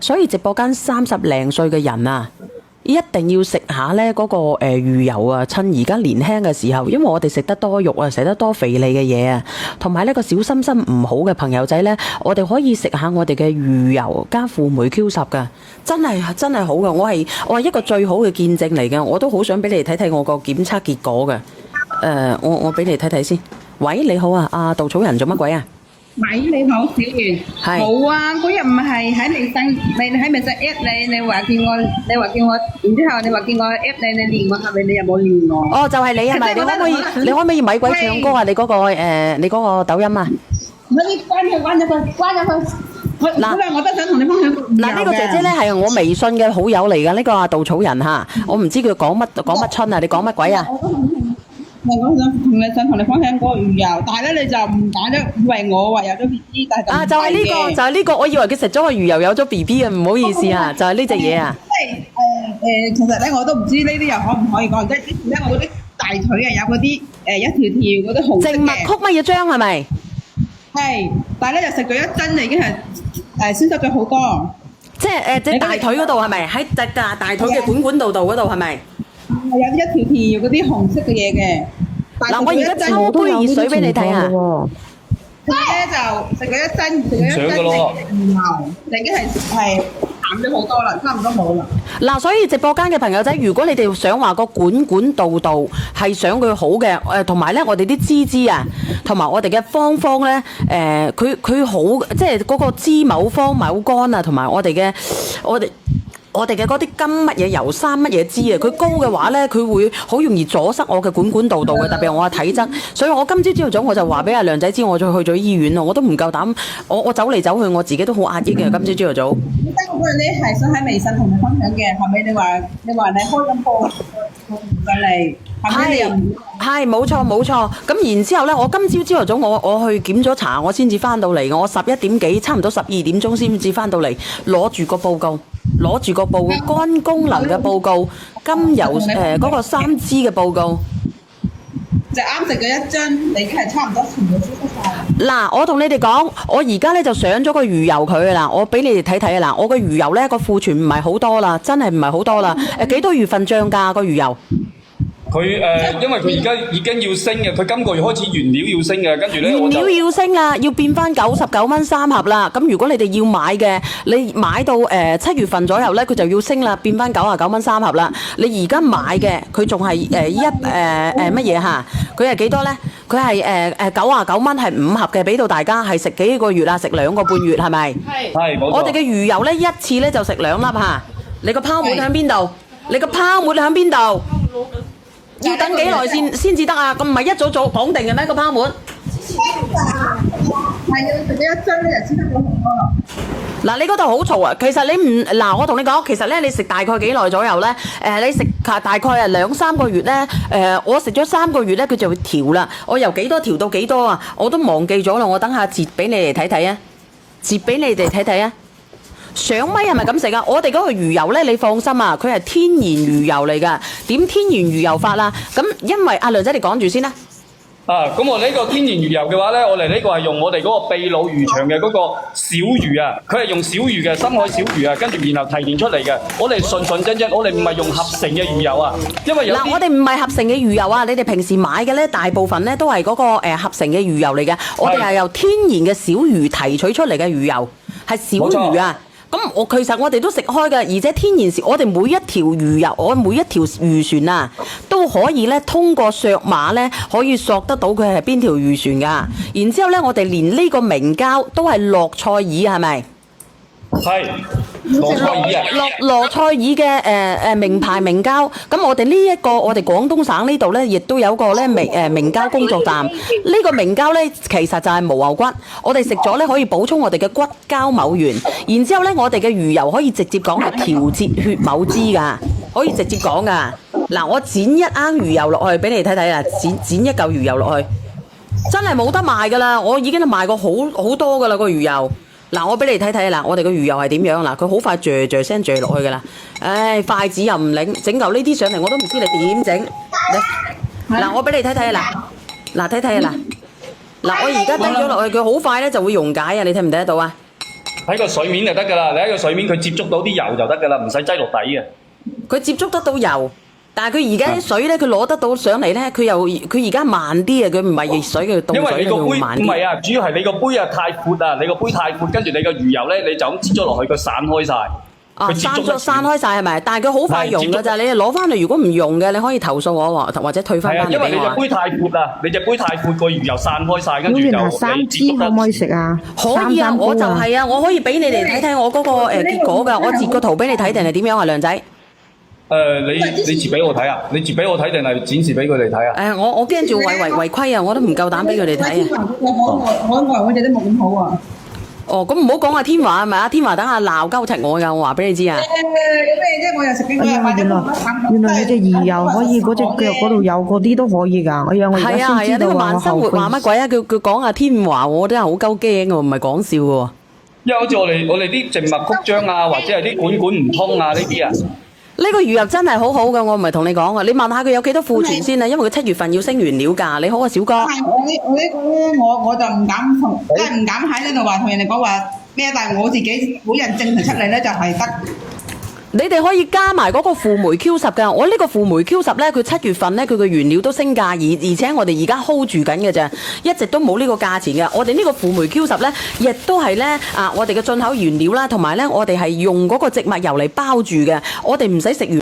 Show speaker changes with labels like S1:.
S1: 所以直播間30零歲嘅人啊，一定要食下呢嗰個魚油啊，趁而家年輕嘅時候，因為我哋食得多肉啊，食得多肥膩嘅嘢啊，同埋呢個小心心唔好嘅朋友仔呢，我哋可以食下我哋嘅魚油加輔酶 Q10㗎，真係好㗎，我係一個最好嘅見證嚟嘅，我都好想俾你哋睇睇我個檢測結果嘅。我俾你睇睇先。喂，你好啊，阿稻草人做乜鬼啊？
S2: 喂，你好，小圓。
S1: 係。
S2: 冇啊，嗰日唔係喺微信，你喺微信 at 你話叫我，然之後你話叫我 at 你連我係咪？你有冇連我？
S1: 哦，就係你係咪？你可唔可以咪鬼唱歌啊？你嗰個抖音啊？
S2: 你關咗佢。嗱，我都想同你分享。
S1: 嗱，呢個姐姐咧係我微信嘅好友嚟㗎，呢個阿稻草人嚇，我唔知佢講乜春啊？你講乜鬼啊？
S2: 我想同你分享嗰個魚油，但係咧你就唔揀咗，以為我話有咗 BB， 但係
S1: 就係呢個，我以為佢食咗個魚油有咗 BB 啊，唔好意思啊，就係呢隻嘢啊。
S2: 即係其實咧我都唔知呢啲又可唔可以講，即係之前咧我嗰啲大腿啊有嗰啲一條條嗰啲紅色嘅。靜脈
S1: 曲乜嘢漿係咪？
S2: 係，但係咧就食咗一針已經係消失咗好多。
S1: 即係隻大腿嗰度係咪？喺隻大腿嘅管道度嗰度係咪？
S2: 係有一條條嗰啲紅色嘅嘢嘅。
S1: 嗱，我而家抽杯熱水俾你睇下。
S2: 佢咧就食咗一針魚油，已經係淡咗好多啦，差唔多冇啦。
S1: 嗱，所以直播間嘅朋友仔，如果你哋想話個管道係想佢好嘅，同埋咧我哋啲芝啊，同埋我哋嘅方咧，佢好，即係嗰個芝某方某乾啊，同埋我哋嘅嗰啲金乜嘢油三乜嘢脂啊，佢高嘅話咧，佢會好容易阻塞我嘅管道嘅，特別係我嘅體質，所以我今朝早我就話俾阿亮仔知，我就去咗醫院咯，我都唔夠膽，我走嚟走去，我自己都好壓抑嘅，今朝早。
S2: 嗰個你係想喺微信同你分享嘅，後尾你話你開緊播，我唔過嚟，後尾你又唔
S1: 係冇錯，咁然之後咧，我今朝早我去檢咗查，我先至翻到嚟，我11點幾，差唔多12點鐘先至翻到嚟，攞住個報告。肝功能嘅報告，金油嗰個3支嘅報告，
S2: 就啱食咗一樽，你係差唔多全部消失晒。
S1: 嗱，我同你哋講，我而家咧就上咗個魚油佢啦，我俾你哋睇睇啊！嗱，我個魚油咧個庫存唔係好多啦，真係唔係好多啦。幾多月份漲價個魚油？
S3: 佢因為佢而家已經要升嘅，佢今個月開始原料要升嘅，跟住咧
S1: 原料要升啦，要變翻99蚊3盒啦。咁如果你哋要買嘅，你買到7月份左右咧，佢就要升啦，變翻99蚊3盒啦。你而家買嘅，佢仲係乜嘢嚇？佢係幾多咧？佢係99蚊係5盒嘅，俾到大家係食幾個月啊？食2個半月係咪？
S3: 係冇錯。
S1: 我哋嘅魚油咧一次咧就食2粒嚇。你個泡沫喺邊度？你個泡沫喺邊度？要等幾耐先至得啊？咁唔係一早講定嘅咩個泡沫？
S2: 係啊，食咗一樽咧就先得咗好多啦。
S1: 嗱，你嗰度好嘈啊！其實你唔嗱，我同你講，其實咧你食大概幾耐左右咧？你食大概係2-3個月咧。我食咗3個月咧，佢就會調啦。我由幾多調到幾多啊？我都忘記咗啦。我等下截俾你哋睇睇啊！截俾你哋睇睇啊！上米係咪咁食啊？我哋嗰個魚油咧，你放心啊，佢係天然魚油嚟㗎。點天然魚油法啊？咁因為阿亮仔你講住先啦。
S3: 咁我呢個天然魚油嘅話咧，我哋呢個係用我哋嗰個秘魯漁場嘅嗰個小魚啊，佢係用小魚嘅深海小魚啊，跟住然後提煉出嚟嘅。我哋純正，我哋唔係用合成嘅魚油啊，因為有啲
S1: 我哋唔係合成嘅魚油啊，你哋平時買嘅咧，大部分咧都係嗰個合成嘅魚油嚟嘅。我哋係由天然嘅小魚提取出嚟嘅魚油，係小魚啊。咁其實我哋都食開嘅，而且天然我哋每一條魚油，我每一條漁船啊，都可以咧通過索碼咧，可以索得到佢係邊條漁船噶。然之後咧，我哋連呢個明膠都係洛塞爾，係咪？
S3: 係羅塞爾啊，
S1: 羅塞爾嘅名牌明膠。咁我哋呢一個我哋廣東省呢度咧，亦都有個咧明膠工作站。呢個明膠咧，其實就係牦牛骨。我哋食咗咧可以補充我哋嘅骨膠鉬原。然之後咧，我哋嘅魚油可以直接講係調節血鉬脂㗎，可以直接講㗎。嗱，我剪一罌魚油落去俾你睇睇啊，剪一嚿魚油落去，真係冇得賣㗎啦！我已經賣過好多㗎啦個魚油。嗱，我俾你睇睇嗱，我哋個魚油係點樣嗱？佢好快嚼聲嚼落去㗎啦。唉，筷子又唔擰，整嚿呢啲上嚟我都唔知你點整。嗱，我俾你睇睇啊嗱睇睇啊嗱，我而家滴咗落去，佢好快咧就會溶解啊！你睇唔睇得到啊？
S3: 喺個水面就得㗎啦，你喺個水面佢接觸到啲油就得㗎啦，唔使擠落底嘅。
S1: 佢接觸得到油，但係佢而家啲水咧，佢攞得到上嚟咧，佢而家慢啲啊！佢唔係熱水，佢凍
S3: 因為
S1: 水佢
S3: 你個杯
S1: 會慢啲。
S3: 唔係啊，主要係你個杯啊太闊啊，你個杯太闊，跟住你個魚油咧你就咁擠咗落去，佢散開晒。佢接觸得
S1: 散開晒係咪？但係佢好快溶㗎咋，你攞翻嚟如果唔溶嘅，你可以投訴我喎，或者退翻
S3: 係啊，
S1: 翻嚟俾我啊。
S3: 因為你隻杯太闊啦，你隻杯太闊，個魚油散開晒，跟住就
S4: 會員係3支可唔可以食啊？
S1: 可以啊，
S4: 三
S1: 我就
S4: 煲啊
S1: 係啊，我可以俾你哋睇睇我嗰個結果㗎，我截個圖俾你睇定係點樣啊，亮仔？
S3: 你截俾我睇啊？你截俾我睇定係展示俾佢哋睇啊？
S1: 我驚住違規啊，我都唔夠膽俾佢哋睇啊。
S2: 海外我哋都冇咁好啊。
S1: 哦，咁唔好講阿天華係咪啊？天華等下鬧鳩柒我㗎，我話俾你知啊。
S2: 咩啫？我又食緊，我又買咗
S4: 原來你隻魚油可以嗰隻腳嗰度有嗰啲都可以㗎。我而
S1: 係啊係啊，呢個
S4: 家先知道
S1: 慢生活話乜鬼啊？佢講阿天華，我真係好鳩驚喎，唔係講笑喎。
S3: 因為好似我哋啲靜脈曲張啊，或者係啲管唔通啊呢啲啊。
S1: 呢個魚油真係好好㗎，我唔係同你講啊！你問下佢有幾多庫存先啊？因為佢7月份要升原料價。你好啊，小哥。
S2: 係我呢個咧，我就唔敢同，即係唔敢喺呢度話同人哋講話咩，但係我自己本人證明出嚟咧就係得。
S1: 你哋可以加埋嗰個輔酶 Q10㗎，我呢個輔酶 Q10咧，佢7月份咧佢嘅原料都升價，而且我哋而家 hold 住緊嘅啫，一直都冇呢個價錢嘅。我哋呢個輔酶 Q10咧，亦都係咧我哋嘅進口原料啦，同埋咧我哋係用嗰個植物油嚟包住嘅，我哋唔使食完。